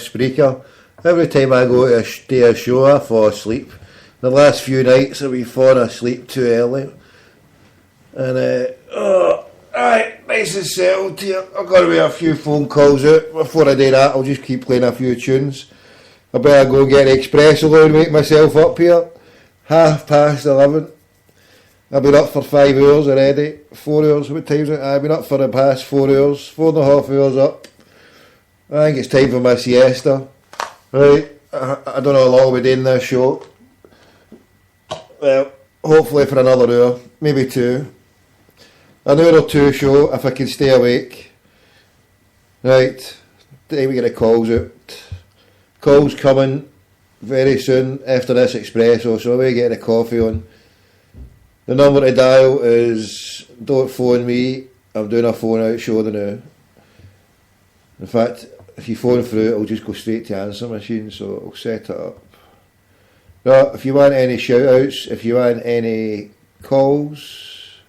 Spreaker. Every time I go to do a show, I fall asleep. The last few nights I've been falling asleep too early. And, alright, nice and settled here. I've got to make a few phone calls out. Before I do that, I'll just keep playing a few tunes. I better go get an espresso and make myself up here. 11:30. I've been up for 5 hours already. 4 hours, what time is it? I've been up for the past 4 hours. 4.5 hours up. I think it's time for my siesta. Right, I don't know how long we'll be doing this show. Well, hopefully for another hour, maybe 2. An hour or 2 show if I can stay awake. Right, time we get the calls out. Calls coming very soon after this espresso, so we get the coffee on. The number to dial is, don't phone me, I'm doing a phone out show now. In fact, if you phone through, it'll just go straight to answer machine, so I'll set it up. Now, if you want any shout outs, if you want any calls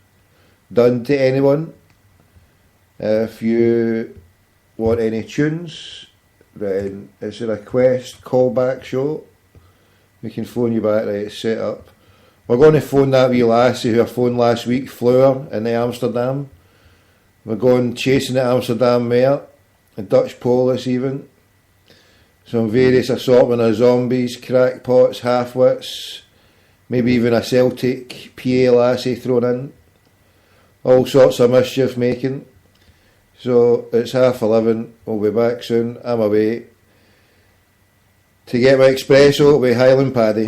done to anyone, if you want any tunes, then it's a request callback show. We can phone you back, right, it's set up. We're going to phone that wee lassie who I phoned last week, Flower, in Amsterdam. We're going chasing the Amsterdam mare. A Dutch police even. Some various assortment of zombies, crackpots, half-wits, maybe even a Celtic PA lassie thrown in. All sorts of mischief making. So it's 11:30, we'll be back soon, I'm away. To get my espresso with Highland Paddy.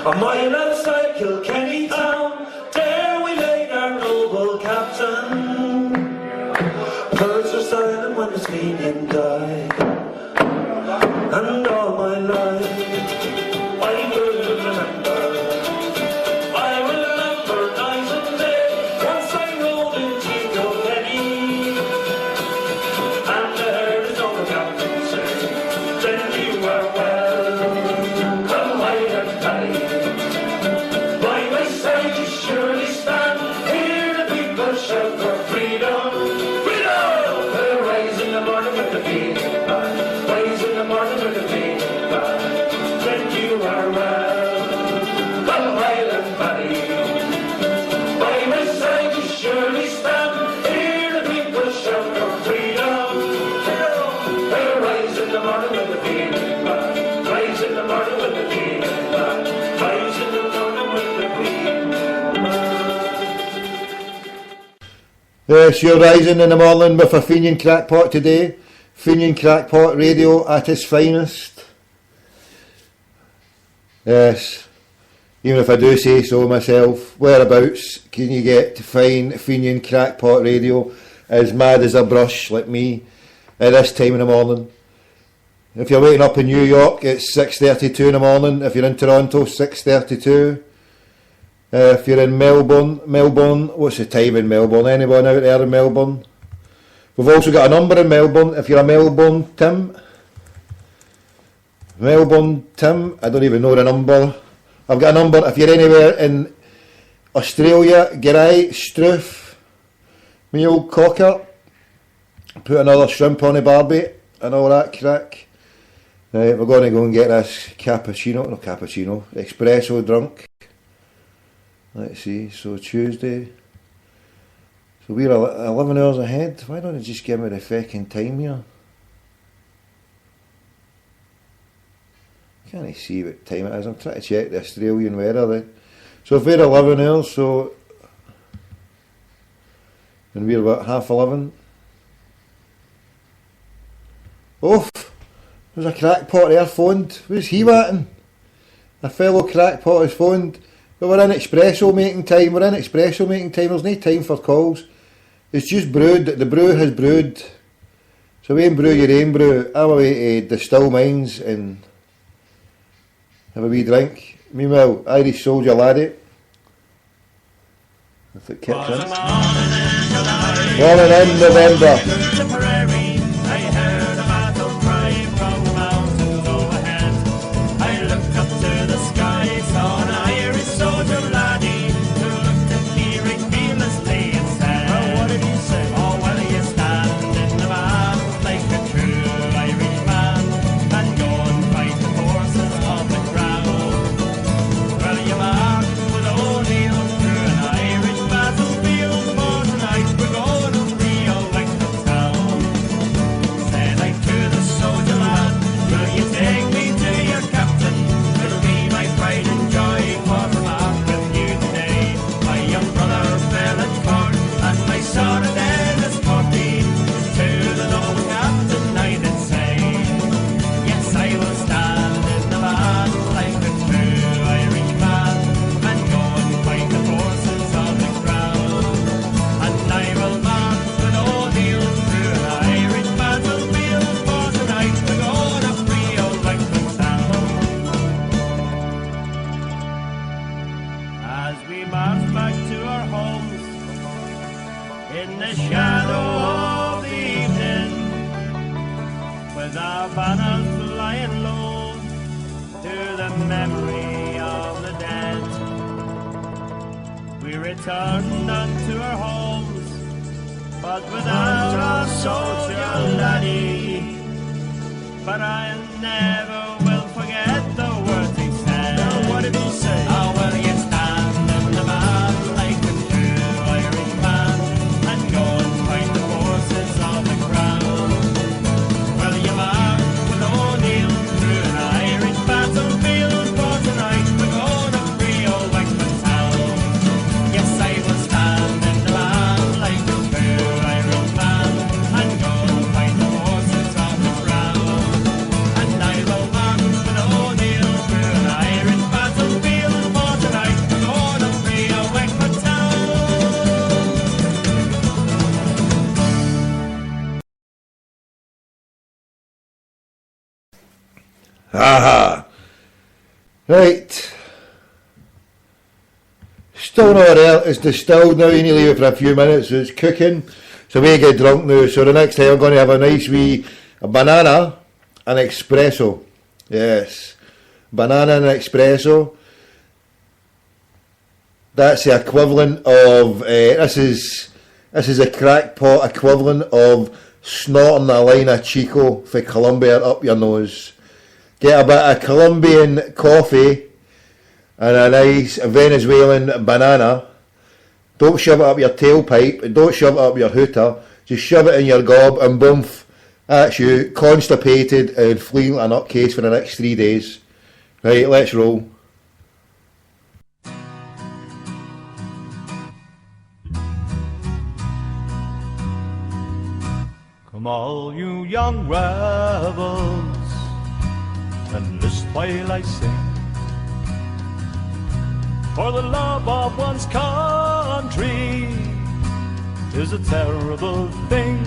A mile outside Kilkenny town, there we laid our noble captain. Birds were silent when his minion died, and all my life I will remember. I will remember night and day. Once I rode into Kilkenny, and I heard his noble captain say, "Then you are well, come Highland Paddy." Shout for freedom, freedom! We'll rise in the morning with the beat band. Rise in the morning with the beat band. Then you are well, come Highland Paddy. By my side you surely stand. Hear the people shout for freedom, freedom! We'll rise in the morning with the beat band. Rise in the morning with the beat band. Rise in the morning with the beat band. Yes, you're rising in the morning with a Fenian Crackpot today. Fenian Crackpot radio at its finest. Yes, even if I do say so myself, whereabouts can you get to find Fenian Crackpot radio as mad as a brush like me at this time in the morning? If you're waking up in New York, it's 6:32 in the morning. If you're in Toronto, 6:32. If you're in Melbourne, what's the time in Melbourne? Anyone out there in Melbourne? We've also got a number in Melbourne. If you're a Melbourne Tim, I don't even know the number. I've got a number. If you're anywhere in Australia, G'day, Struth, me old cocker, put another shrimp on the barbie and all that crack. Right, we're going to go and get this espresso drunk. Let's see, so Tuesday. So we're 11 hours ahead. Why don't you just give me the fucking time here? Can't I see what time it is? I'm trying to check the Australian weather then. So if we're 11 hours, so... and we're about 11:30. Oh, there's a crackpot there phoned. Where's he watting? A fellow crackpot has phoned. But we're in espresso making time. There's no time for calls. It's just brewed. The brew has brewed. So we ain't brew your own brew. I'm away to distill mines and have a wee drink. Meanwhile, Irish soldier laddie. If it kicks in. Morning in November. Returned unto our homes, but without our soldier laddie. But I never will forget the words he said. Oh, what did he say? Oh, will you stand in the battle like a true Irishman and go and fight the forces of the crown? Will you march with O'Neill through an Irish battlefield? For tonight we're gonna free old Wexford town. Yes, I will stand in the battle like a true Irishman and go and fight the forces of the crown. And I will march with O'Neill through an Irish battlefield. For tonight we're gonna free old Wexford town. Aha! Right. Still not there. It's distilled now. You need to leave it for a few minutes. So it's cooking. So we get drunk now. So the next time I'm going to have a nice wee banana and espresso. Yes. Banana and espresso. That's the equivalent of... this is a crackpot equivalent of snorting a line of Chico for Colombia up your nose. Get a bit of Colombian coffee and a nice Venezuelan banana. Don't shove it up your tailpipe and don't shove it up your hooter. Just shove it in your gob and boomf. That's you, constipated and fleeing a nutcase for the next 3 days. Right, let's roll. Come all you young rebels, and list while I sing. For the love of one's country is a terrible thing.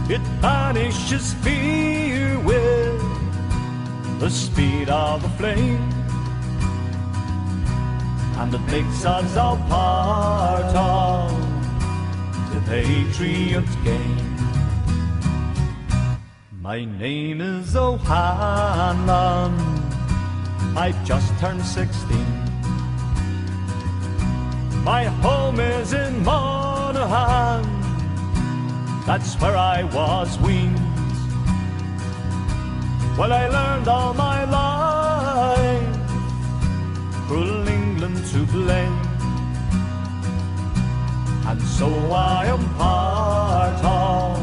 It banishes fear with the speed of a flame. and it makes us all part of the Patriot Game. My name is O'Hanlon, I've just turned 16. My home is in Monaghan, that's where I was weaned. Well, I learned all my life cruel England to blame, and so I am part of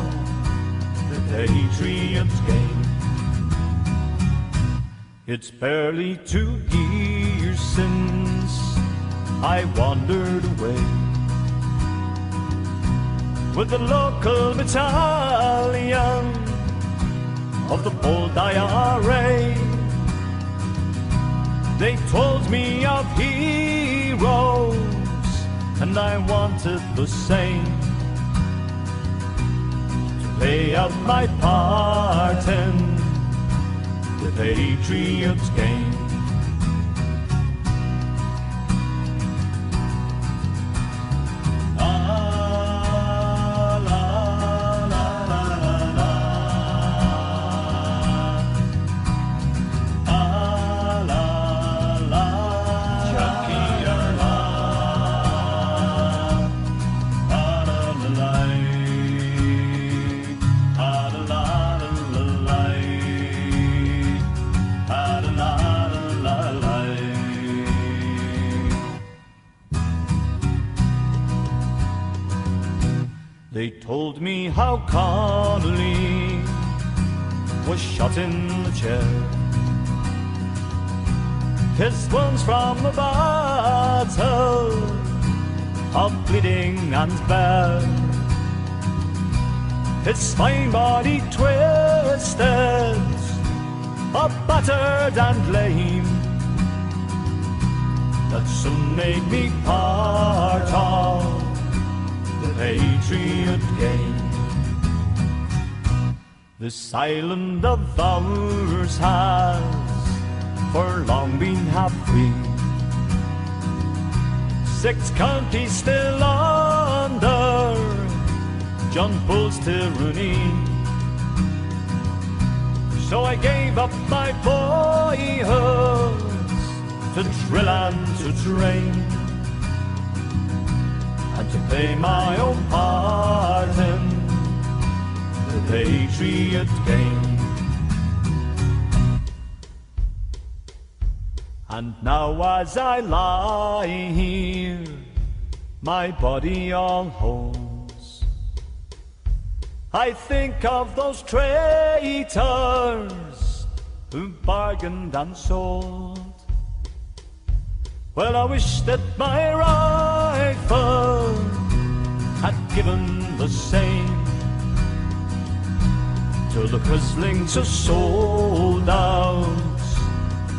the Patriot Game. It's barely 2 years since I wandered away with the local battalion of the bold IRA. They told me of heroes, and I wanted the same, to play out my part in the Patriot Game. They told me how Connolly was shot in the chest, his wounds from the battle of bleeding and bare, his fine body twisted, up battered and lame, that soon made me part of the Patriot Game. This island of ours has for long been half free, 6 counties still under John Bull's tyranny. So I gave up my boyhood to drill and to train, and to play my own part in the Patriot Game. And now as I lie here, my body all holds, I think of those traitors who bargained and sold. Well, I wish that my rifle had given the same to the quislings who sold out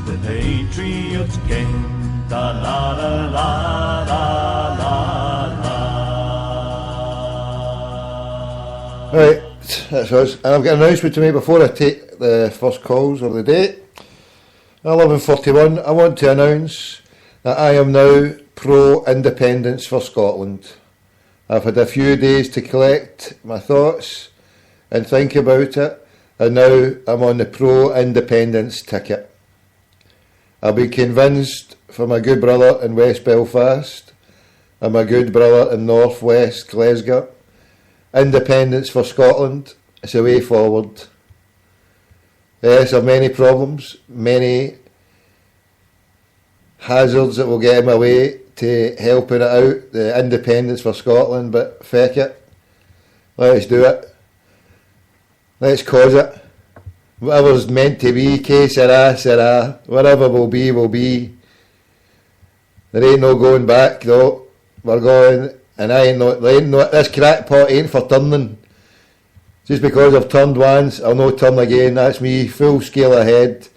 the Patriot Game. Da la la la la la la. Right, that's us. And I've got an announcement to make before I take the first calls of the day. At 11:41, I want to announce that I am now pro-independence for Scotland. I've had a few days to collect my thoughts and think about it, and now I'm on the pro-independence ticket. I've been convinced from my good brother in West Belfast and my good brother in North West Glasgow, independence for Scotland is a way forward. Yes, there are many problems, many hazards that will get in my way to helping it out, the independence for Scotland, but feck it. Let's do it. Let's cause it. Whatever's meant to be, que sera, sera. Whatever will be, will be. There ain't no going back though. We're going, and this crackpot ain't for turning. Just because I've turned once, I'll no turn again. That's me, full scale ahead.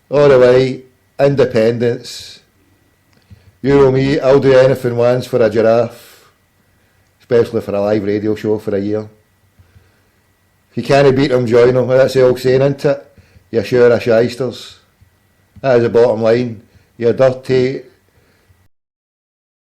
All the way, independence. You know me, I'll do anything once for a giraffe. Especially for a live radio show for a year. If you can't beat them, join them. That's the old saying, isn't it? You're sure of shysters. That is the bottom line. You're dirty,